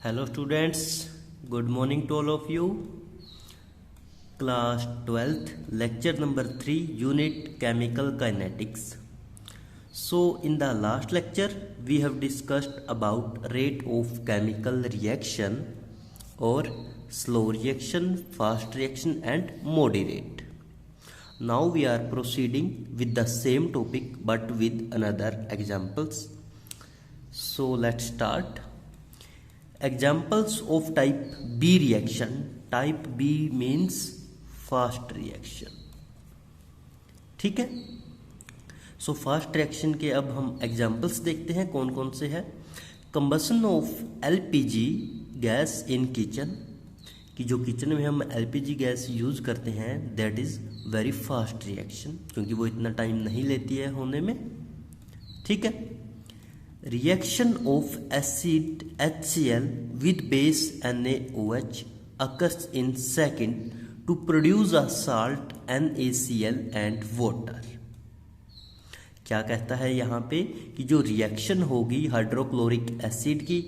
Hello students, good morning to all of you. Class 12th, lecture number 3, unit chemical kinetics. So in the last lecture we have discussed about rate of chemical reaction or slow reaction, fast reaction and moderate. Now we are proceeding with the same topic but with another examples. So let's start. Examples of type B reaction. Type B means fast reaction. ठीक है. So fast reaction के अब हम examples देखते हैं कौन कौन से हैं. Combustion of LPG gas in kitchen, कि जो किचन में हम एलपीजी गैस यूज करते हैं, that is very fast reaction, क्योंकि वो इतना टाइम नहीं लेती है होने में. ठीक है. Reaction of acid HCl with base NaOH occurs in second to produce a salt NaCl and water. क्या कहता है यहाँ पे कि जो रिएक्शन होगी हाइड्रोक्लोरिक एसिड की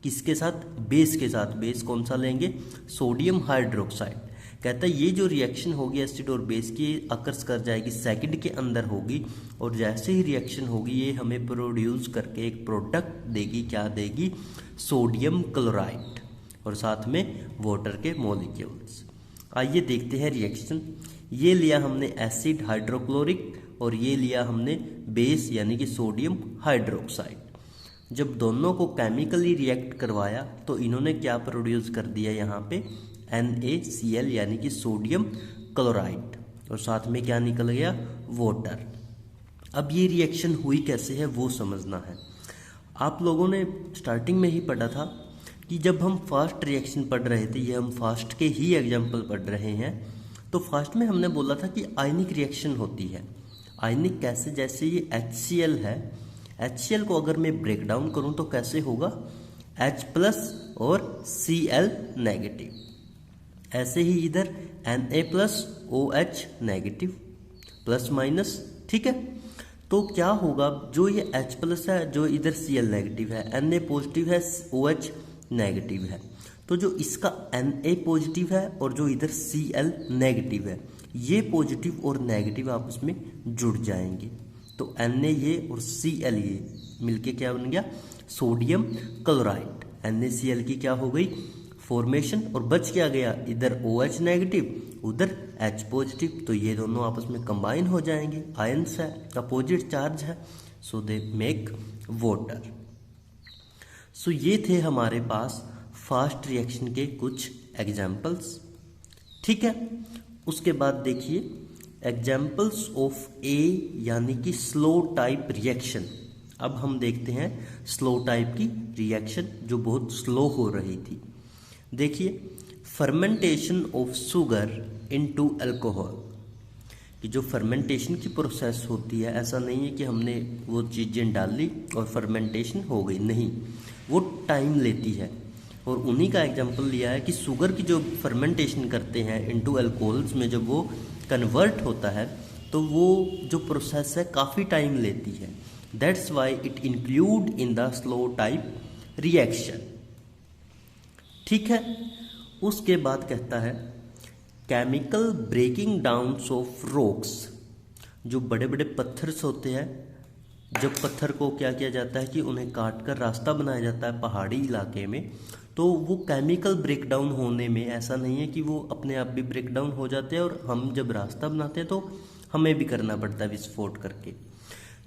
किसके साथ, बेस के साथ. बेस कौन सा लेंगे, सोडियम हाइड्रोक्साइड. कहता है ये जो रिएक्शन होगी एसिड और बेस की अकर्स कर जाएगी सेकंड के अंदर होगी, और जैसे ही रिएक्शन होगी ये हमें प्रोड्यूस करके एक प्रोडक्ट देगी. क्या देगी, सोडियम क्लोराइड और साथ में वाटर के मॉलिक्यूल्स. आइए देखते हैं रिएक्शन. ये लिया हमने एसिड हाइड्रोक्लोरिक और ये लिया हमने बेस यानी कि सोडियम हाइड्रोक्साइड. जब दोनों को केमिकली रिएक्ट करवाया तो इन्होंने क्या प्रोड्यूस कर दिया यहाँ पे, NaCl यानी कि सोडियम क्लोराइड, और साथ में क्या निकल गया, वाटर. अब ये रिएक्शन हुई कैसे है वो समझना है. आप लोगों ने स्टार्टिंग में ही पढ़ा था कि जब हम फास्ट रिएक्शन पढ़ रहे थे, ये हम फास्ट के ही एग्जाम्पल पढ़ रहे हैं, तो फास्ट में हमने बोला था कि आयनिक रिएक्शन होती है. आयनिक कैसे, जैसे ये HCl है, HCl को अगर मैं ब्रेक डाउन करूँ तो कैसे होगा, H+ और Cl नेगेटिव. ऐसे ही इधर Na+OH नेगेटिव, प्लस माइनस. ठीक है. तो क्या होगा, जो ये H+ है, जो इधर Cl नेगेटिव है, Na पॉजिटिव है, OH नेगेटिव है, तो जो इसका Na पॉजिटिव है और जो इधर Cl नेगेटिव है, ये पॉजिटिव और नेगेटिव आपस में जुड़ जाएंगे. तो Na ये और Cl ये मिलके क्या बन गया, सोडियम क्लोराइड. NaCl की क्या हो गई, फॉर्मेशन, और बच क्या गया, इधर OH नेगेटिव उधर H पॉजिटिव. तो ये दोनों आपस में कंबाइन हो जाएंगे, आयंस है, अपोजिट चार्ज है, सो दे मेक वाटर. सो ये थे हमारे पास फास्ट रिएक्शन के कुछ एग्जाम्पल्स. ठीक है. उसके बाद देखिए एग्जाम्पल्स ऑफ ए यानी कि स्लो टाइप रिएक्शन. अब हम देखते हैं स्लो टाइप की रिएक्शन जो बहुत स्लो हो रही थी. देखिए, fermentation of sugar into alcohol, कि जो फर्मेंटेशन की प्रोसेस होती है, ऐसा नहीं है कि हमने वो चीज़ें डाल ली और फर्मेंटेशन हो गई, नहीं, वो टाइम लेती है. और उन्हीं का एग्जांपल लिया है कि शुगर की जो फर्मेंटेशन करते हैं इनटू अल्कोहल्स में, जब वो कन्वर्ट होता है तो वो जो प्रोसेस है काफ़ी टाइम लेती है. That's why it include in the slow type reaction. ठीक है. उसके बाद कहता है chemical breaking down of rocks, जो बड़े बड़े पत्थर्स होते हैं, जब पत्थर को क्या किया जाता है कि उन्हें काट कर रास्ता बनाया जाता है पहाड़ी इलाके में, तो वो केमिकल ब्रेक डाउन होने में, ऐसा नहीं है कि वो अपने आप भी ब्रेक डाउन हो जाते हैं, और हम जब रास्ता बनाते हैं तो हमें भी करना पड़ता है विस्फोट करके.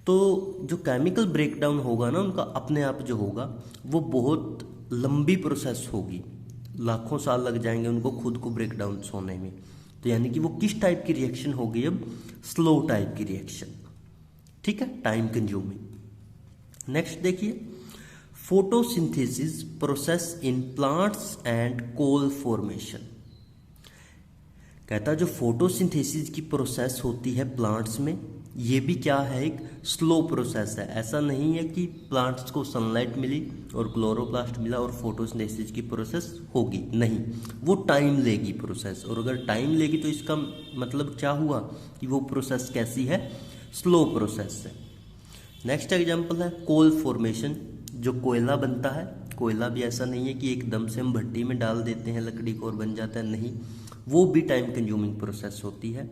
तो जो केमिकल ब्रेक डाउन होगा ना, उनका अपने आप जो होगा वो बहुत लंबी प्रोसेस होगी, लाखों साल लग जाएंगे उनको खुद को ब्रेक डाउन होने में. तो यानी कि वो किस टाइप की रिएक्शन होगी, अब स्लो टाइप की रिएक्शन. ठीक है, टाइम कंज्यूमिंग. नेक्स्ट देखिए, photosynthesis process in plants and coal formation. कहता है जो फोटोसिंथेसिस की प्रोसेस होती है प्लांट्स में, ये भी क्या है, एक स्लो प्रोसेस है. ऐसा नहीं है कि प्लांट्स को सनलाइट मिली और क्लोरोप्लास्ट मिला और फोटोसिंथेसिस की प्रोसेस होगी, नहीं, वो टाइम लेगी प्रोसेस. और अगर टाइम लेगी तो इसका मतलब क्या हुआ कि वो प्रोसेस कैसी है, स्लो प्रोसेस है. नेक्स्ट एग्जांपल है कोल फॉर्मेशन, जो कोयला बनता है, कोयला भी ऐसा नहीं है कि एकदम से हम भट्टी में डाल देते हैं लकड़ी को और बन जाता है, नहीं, वो भी टाइम कंज्यूमिंग प्रोसेस होती है।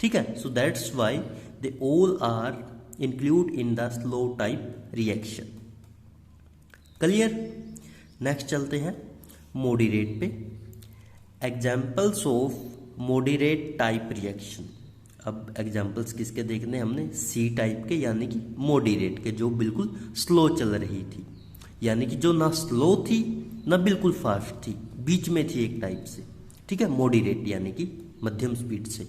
ठीक है, so that's why they all are include in the slow type reaction. Clear? Next चलते हैं मॉडरेट पे। Examples of moderate type reaction. अब एग्जाम्पल्स किसके देखने हमने? सी टाइप के, यानी कि मॉडरेट के, जो बिल्कुल स्लो चल रही थी, यानी कि जो ना स्लो थी ना बिल्कुल फास्ट थी, बीच में थी एक टाइप से। ठीक है, मॉडरेट यानी कि मध्यम स्पीड से।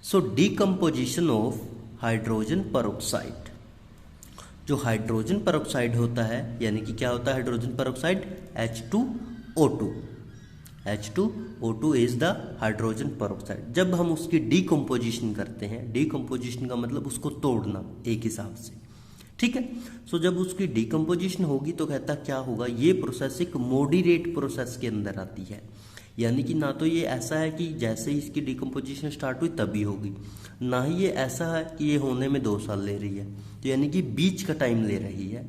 सो डीकम्पोजिशन ऑफ हाइड्रोजन पेरोक्साइड। जो हाइड्रोजन पेरोक्साइड होता है, यानी कि क्या होता है hydrogen peroxide? H2O2। H2O2 is the hydrogen peroxide. जब हम उसकी डीकम्पोजिशन करते हैं, डीकम्पोजिशन का मतलब उसको तोड़ना एक हिसाब से। ठीक है, सो जब उसकी डीकम्पोजिशन होगी तो कहता क्या होगा, ये प्रोसेस एक मॉडरेट प्रोसेस के अंदर आती है। यानी कि ना तो ये ऐसा है कि जैसे ही इसकी डीकम्पोजिशन स्टार्ट हुई तभी होगी, ना ही ये ऐसा है कि ये होने में 2 साल ले रही है, तो यानी कि बीच का टाइम ले रही है।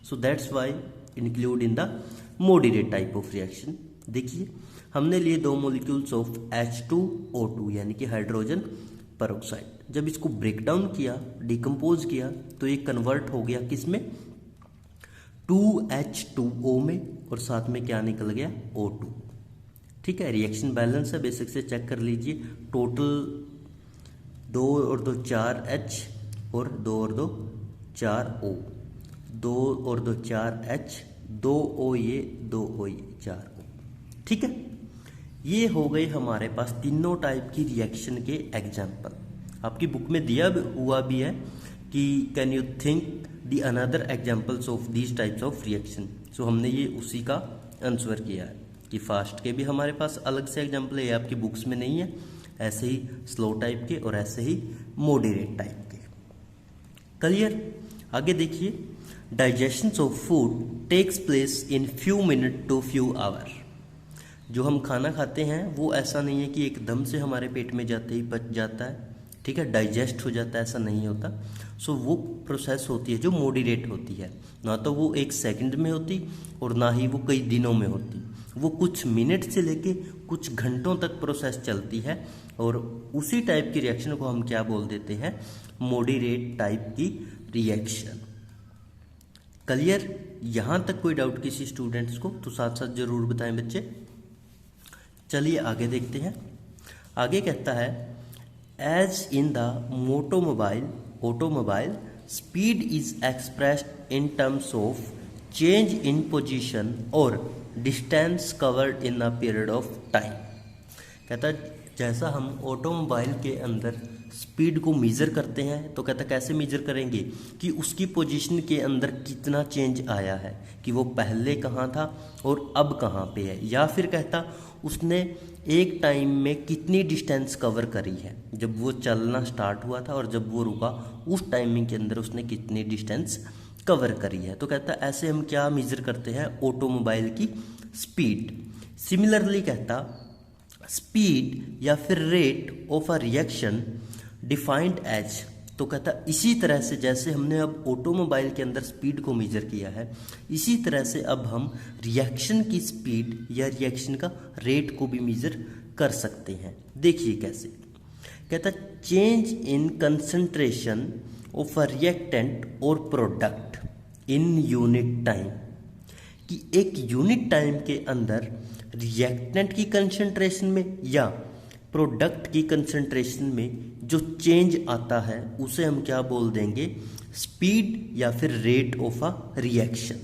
So that's Y include in the moderate type of reaction. देखिए, हमने लिए 2 मॉलिक्यूल्स ऑफ H2O2 यानी कि हाइड्रोजन पेरोक्साइड। जब इसको ब्रेक डाउन किया, डिकम्पोज किया, तो ये कन्वर्ट हो गया किसमें? 2H2O में, और साथ में क्या निकल गया? O2। ठीक है, रिएक्शन बैलेंस है, बेसिक से चेक कर लीजिए। टोटल 2 और 2 4H और 2 और 2 4O, 2 और 2 4H, 2O ये 2O ये 4O। ठीक है, ये हो गए हमारे पास तीनों टाइप की रिएक्शन के एग्जाम्पल। आपकी बुक में दिया हुआ भी है कि can you think the another examples of these types of reaction. So हमने ये उसी का आंसर किया है कि फास्ट के भी हमारे पास अलग से एग्जाम्पल है, ये आपकी बुक्स में नहीं है, ऐसे ही स्लो टाइप के और ऐसे ही मॉडरेट टाइप के। क्लियर? आगे देखिए, digestion of food takes place in few minute to few hour. जो हम खाना खाते हैं वो ऐसा नहीं है कि एकदम से हमारे पेट में जाते ही पच जाता है, ठीक है, डाइजेस्ट हो जाता है, ऐसा नहीं होता। सो वो प्रोसेस होती है जो मॉडरेट होती है, ना तो वो 1 सेकंड में होती और ना ही वो कई दिनों में होती, वो कुछ मिनट से लेके कुछ घंटों तक प्रोसेस चलती है। और उसी टाइप की रिएक्शन को हम क्या बोल देते हैं? मॉडरेट टाइप की रिएक्शन। क्लियर? यहां तक कोई डाउट किसी स्टूडेंट्स को तो साथ साथ जरूर बताएं बच्चे। चलिए आगे देखते हैं। आगे कहता है, as in the automobile speed is expressed in terms of change in position और distance covered in a period of time. कहता है जैसा हम ऑटोमोबाइल के अंदर स्पीड को मेजर करते हैं, तो कहता कैसे मेजर करेंगे कि उसकी पोजीशन के अंदर कितना चेंज आया है, कि वो पहले कहाँ था और अब कहाँ पे है, या फिर कहता उसने एक टाइम में कितनी डिस्टेंस कवर करी है, जब वो चलना स्टार्ट हुआ था और जब वो रुका उस टाइमिंग के अंदर उसने कितनी डिस्टेंस कवर करी है। तो कहता ऐसे हम क्या मेजर करते हैं? ऑटोमोबाइल की स्पीड। सिमिलरली कहता स्पीड या फिर rate of a reaction defined as. तो कहता इसी तरह से जैसे हमने अब ऑटोमोबाइल के अंदर स्पीड को मेजर किया है, इसी तरह से अब हम रिएक्शन की स्पीड या रिएक्शन का रेट को भी मेजर कर सकते हैं। देखिए कैसे। कहता change in concentration of a reactant और प्रोडक्ट इन यूनिट टाइम, कि एक यूनिट टाइम के अंदर रिएक्टेंट की कंसंट्रेशन में या प्रोडक्ट की कंसंट्रेशन में जो चेंज आता है उसे हम क्या बोल देंगे? स्पीड या फिर rate of a reaction.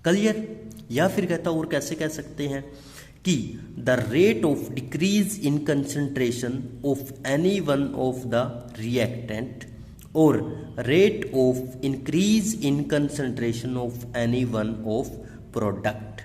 Clear? या फिर कहता और कैसे कह सकते हैं कि the rate of decrease in concentration of any one of the reactant और rate of increase in concentration of any one of product,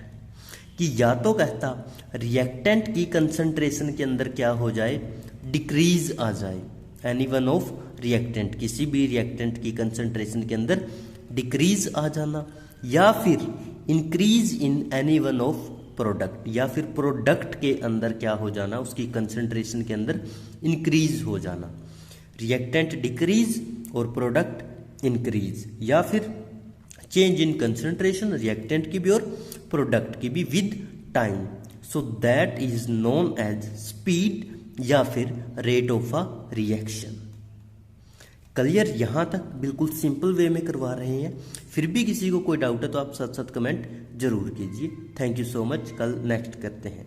कि या तो कहता रिएक्टेंट की कंसंट्रेशन के अंदर क्या हो जाए? डिक्रीज आ जाए, एनी वन ऑफ रिएक्टेंट, किसी भी रिएक्टेंट की कंसंट्रेशन के अंदर डिक्रीज आ जाना, या फिर increase in any one of product, या फिर प्रोडक्ट के अंदर क्या हो जाना? उसकी कंसंट्रेशन के अंदर इंक्रीज हो जाना। रिएक्टेंट डिक्रीज और प्रोडक्ट इंक्रीज, या फिर चेंज इन कंसंट्रेशन रिएक्टेंट की भी और प्रोडक्ट की भी with time, so that is known as speed या फिर rate of a reaction. Clear? यहाँ तक बिल्कुल सिंपल वे में करवा रहे हैं। फिर भी किसी को कोई डाउट है तो आप साथ साथ कमेंट जरूर कीजिए। Thank you so much. कल नेक्स्ट करते हैं।